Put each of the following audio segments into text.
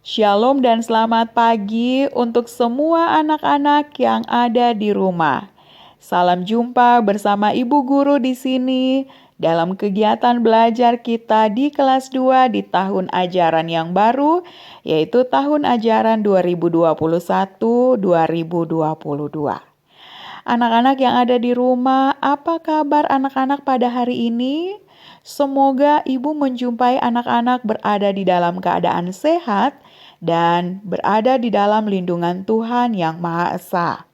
Shalom dan selamat pagi untuk semua anak-anak yang ada di rumah. Salam jumpa bersama Ibu Guru di sini dalam kegiatan belajar kita di kelas 2 di tahun ajaran yang baru, yaitu tahun ajaran 2021-2022. Anak-anak yang ada di rumah, apa kabar anak-anak pada hari ini? Semoga ibu menjumpai anak-anak berada di dalam keadaan sehat dan berada di dalam lindungan Tuhan yang Maha Esa.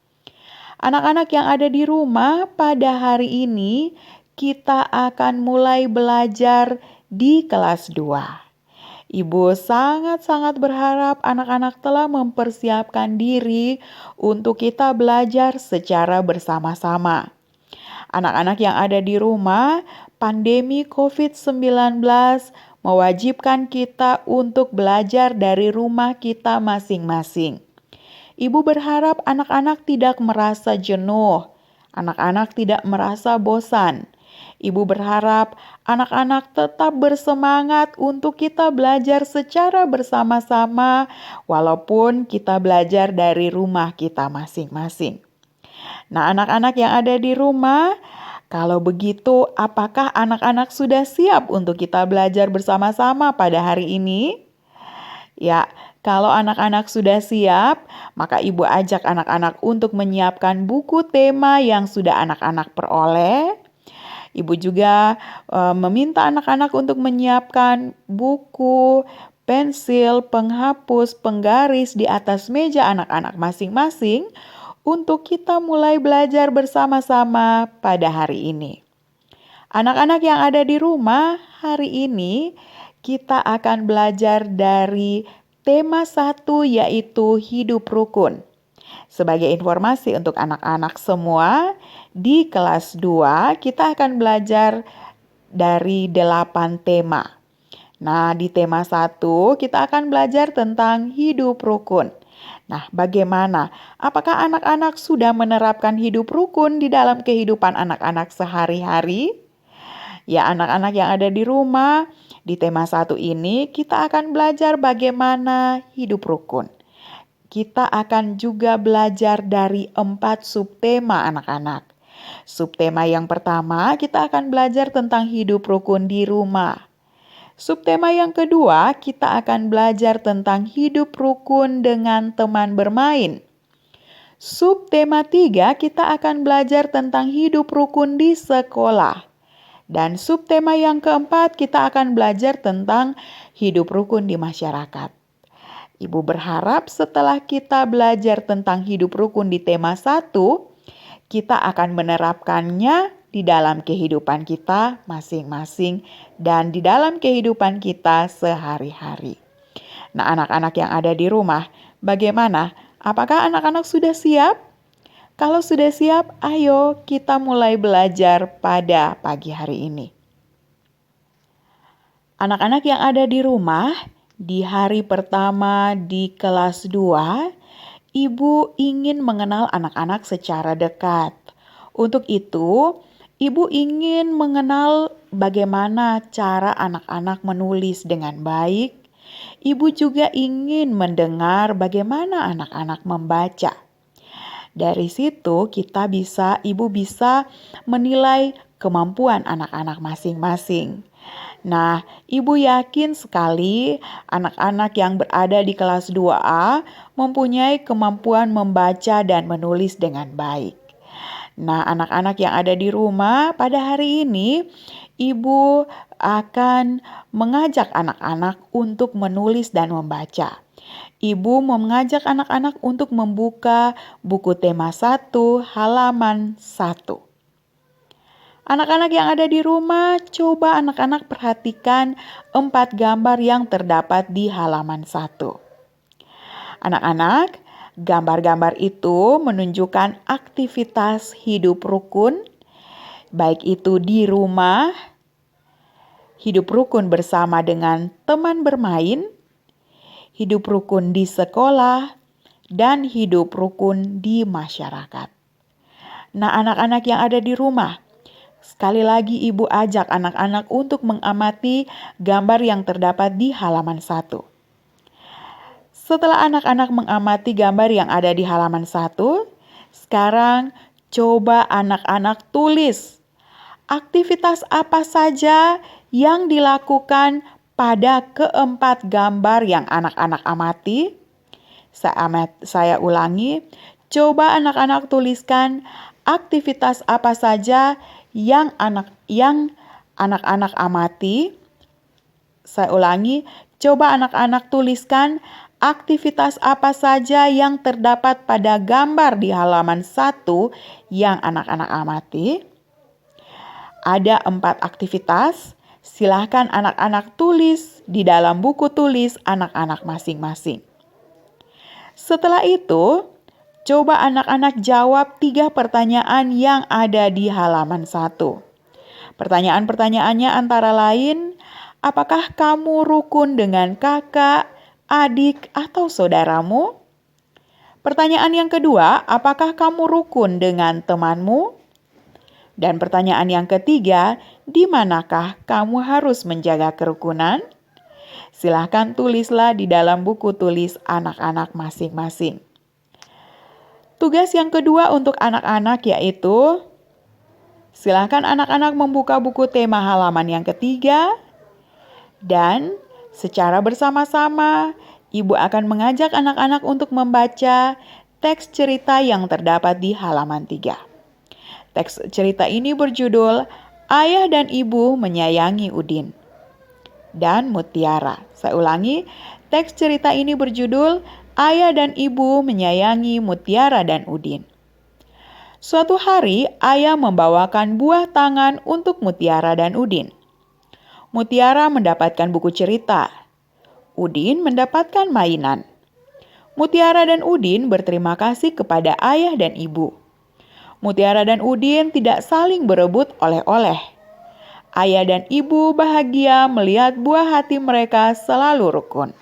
Anak-anak yang ada di rumah, pada hari ini kita akan mulai belajar di kelas 2. Ibu sangat-sangat berharap anak-anak telah mempersiapkan diri untuk kita belajar secara bersama-sama. Anak-anak yang ada di rumah, pandemi COVID-19 mewajibkan kita untuk belajar dari rumah kita masing-masing. Ibu berharap anak-anak tidak merasa jenuh, anak-anak tidak merasa bosan. Ibu berharap anak-anak tetap bersemangat untuk kita belajar secara bersama-sama, walaupun kita belajar dari rumah kita masing-masing. Nah, anak-anak yang ada di rumah, kalau begitu, apakah anak-anak sudah siap untuk kita belajar bersama-sama pada hari ini? Ya, kalau anak-anak sudah siap, maka ibu ajak anak-anak untuk menyiapkan buku tema yang sudah anak-anak peroleh. Ibu juga meminta anak-anak untuk menyiapkan buku, pensil, penghapus, penggaris di atas meja anak-anak masing-masing untuk kita mulai belajar bersama-sama pada hari ini. Anak-anak yang ada di rumah, hari ini kita akan belajar dari tema 1 yaitu hidup rukun. Sebagai informasi untuk anak-anak semua, di kelas 2 kita akan belajar dari 8 tema. Nah, di tema 1 kita akan belajar tentang hidup rukun. Nah, bagaimana? Apakah anak-anak sudah menerapkan hidup rukun di dalam kehidupan anak-anak sehari-hari? Ya, anak-anak yang ada di rumah, di tema 1 ini kita akan belajar bagaimana hidup rukun. Kita akan juga belajar dari 4 subtema anak-anak. Subtema yang pertama, kita akan belajar tentang hidup rukun di rumah. Subtema yang kedua, kita akan belajar tentang hidup rukun dengan teman bermain. Subtema 3, kita akan belajar tentang hidup rukun di sekolah. Dan subtema yang keempat, kita akan belajar tentang hidup rukun di masyarakat. Ibu berharap setelah kita belajar tentang hidup rukun di tema 1, kita akan menerapkannya di dalam kehidupan kita masing-masing dan di dalam kehidupan kita sehari-hari. Nah, anak-anak yang ada di rumah, bagaimana? Apakah anak-anak sudah siap? Kalau sudah siap, ayo kita mulai belajar pada pagi hari ini. Anak-anak yang ada di rumah, di hari pertama di kelas 2, Ibu ingin mengenal anak-anak secara dekat. Untuk itu, Ibu ingin mengenal bagaimana cara anak-anak menulis dengan baik. Ibu juga ingin mendengar bagaimana anak-anak membaca. Dari situ Ibu bisa menilai kemampuan anak-anak masing-masing. Nah, Ibu yakin sekali anak-anak yang berada di kelas 2A mempunyai kemampuan membaca dan menulis dengan baik. Nah, anak-anak yang ada di rumah pada hari ini, Ibu akan mengajak anak-anak untuk menulis dan membaca. Ibu mengajak anak-anak untuk membuka buku tema 1 halaman 1. Anak-anak yang ada di rumah, coba anak-anak perhatikan 4 gambar yang terdapat di halaman 1. Anak-anak, gambar-gambar itu menunjukkan aktivitas hidup rukun, baik itu di rumah, hidup rukun bersama dengan teman bermain, hidup rukun di sekolah, dan hidup rukun di masyarakat. Nah, anak-anak yang ada di rumah, sekali lagi Ibu ajak anak-anak untuk mengamati gambar yang terdapat di halaman 1. Setelah anak-anak mengamati gambar yang ada di halaman 1, sekarang coba anak-anak tulis aktivitas apa saja yang dilakukan pada keempat gambar yang anak-anak amati. Saya ulangi, coba anak-anak tuliskan aktivitas apa saja yang anak-anak amati. Saya ulangi, coba anak-anak tuliskan aktivitas apa saja yang terdapat pada gambar di halaman 1 yang anak-anak amati. Ada 4 aktivitas, silahkan anak-anak tulis di dalam buku tulis anak-anak masing-masing. Setelah itu, coba anak-anak jawab 3 pertanyaan yang ada di halaman 1. Pertanyaan-pertanyaannya antara lain, apakah kamu rukun dengan kakak, adik, atau saudaramu? Pertanyaan yang kedua, apakah kamu rukun dengan temanmu? Dan pertanyaan yang ketiga, di manakah kamu harus menjaga kerukunan? Silahkan tulislah di dalam buku tulis anak-anak masing-masing. Tugas yang kedua untuk anak-anak yaitu, silahkan anak-anak membuka buku tema halaman yang ketiga, dan secara bersama-sama, Ibu akan mengajak anak-anak untuk membaca teks cerita yang terdapat di halaman 3. Teks cerita ini berjudul Ayah dan Ibu Menyayangi Udin dan Mutiara. Saya ulangi, teks cerita ini berjudul Ayah dan Ibu Menyayangi Mutiara dan Udin. Suatu hari, ayah membawakan buah tangan untuk Mutiara dan Udin. Mutiara mendapatkan buku cerita. Udin mendapatkan mainan. Mutiara dan Udin berterima kasih kepada ayah dan ibu. Mutiara dan Udin tidak saling berebut oleh-oleh. Ayah dan ibu bahagia melihat buah hati mereka selalu rukun.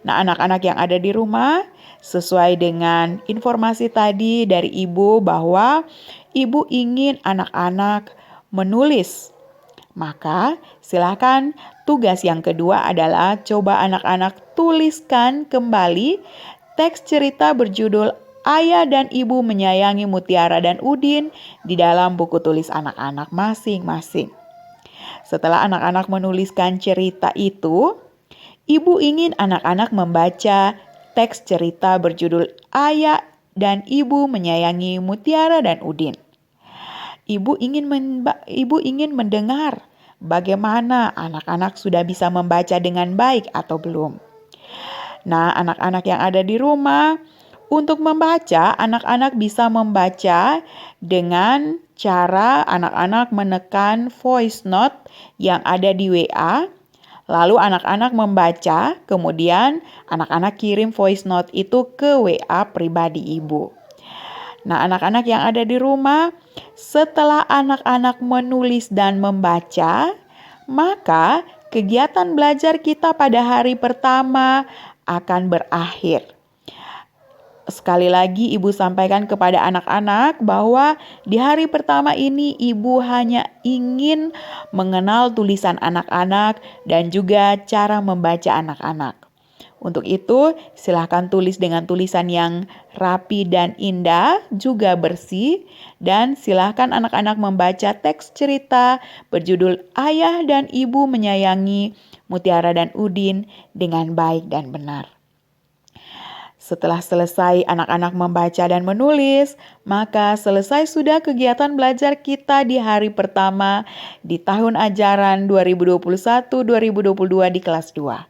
Nah, anak-anak yang ada di rumah, sesuai dengan informasi tadi dari ibu bahwa ibu ingin anak-anak menulis. Maka silakan tugas yang kedua adalah coba anak-anak tuliskan kembali teks cerita berjudul Ayah dan Ibu Menyayangi Mutiara dan Udin di dalam buku tulis anak-anak masing-masing. Setelah anak-anak menuliskan cerita itu, ibu ingin anak-anak membaca teks cerita berjudul Ayah dan Ibu Menyayangi Mutiara dan Udin. Ibu ingin mendengar bagaimana anak-anak sudah bisa membaca dengan baik atau belum. Nah, anak-anak yang ada di rumah, untuk membaca, anak-anak bisa membaca dengan cara anak-anak menekan voice note yang ada di WA. Lalu anak-anak membaca, kemudian anak-anak kirim voice note itu ke WA pribadi ibu. Nah, anak-anak yang ada di rumah, setelah anak-anak menulis dan membaca, maka kegiatan belajar kita pada hari pertama akan berakhir. Sekali lagi ibu sampaikan kepada anak-anak bahwa di hari pertama ini ibu hanya ingin mengenal tulisan anak-anak dan juga cara membaca anak-anak. Untuk itu, silakan tulis dengan tulisan yang rapi dan indah, juga bersih. Dan silakan anak-anak membaca teks cerita berjudul Ayah dan Ibu Menyayangi Mutiara dan Udin dengan baik dan benar. Setelah selesai anak-anak membaca dan menulis, maka selesai sudah kegiatan belajar kita di hari pertama di tahun ajaran 2021-2022 di kelas 2.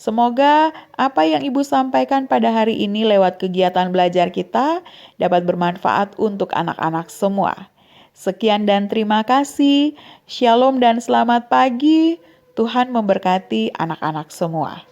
Semoga apa yang Ibu sampaikan pada hari ini lewat kegiatan belajar kita dapat bermanfaat untuk anak-anak semua. Sekian dan terima kasih. Shalom dan selamat pagi. Tuhan memberkati anak-anak semua.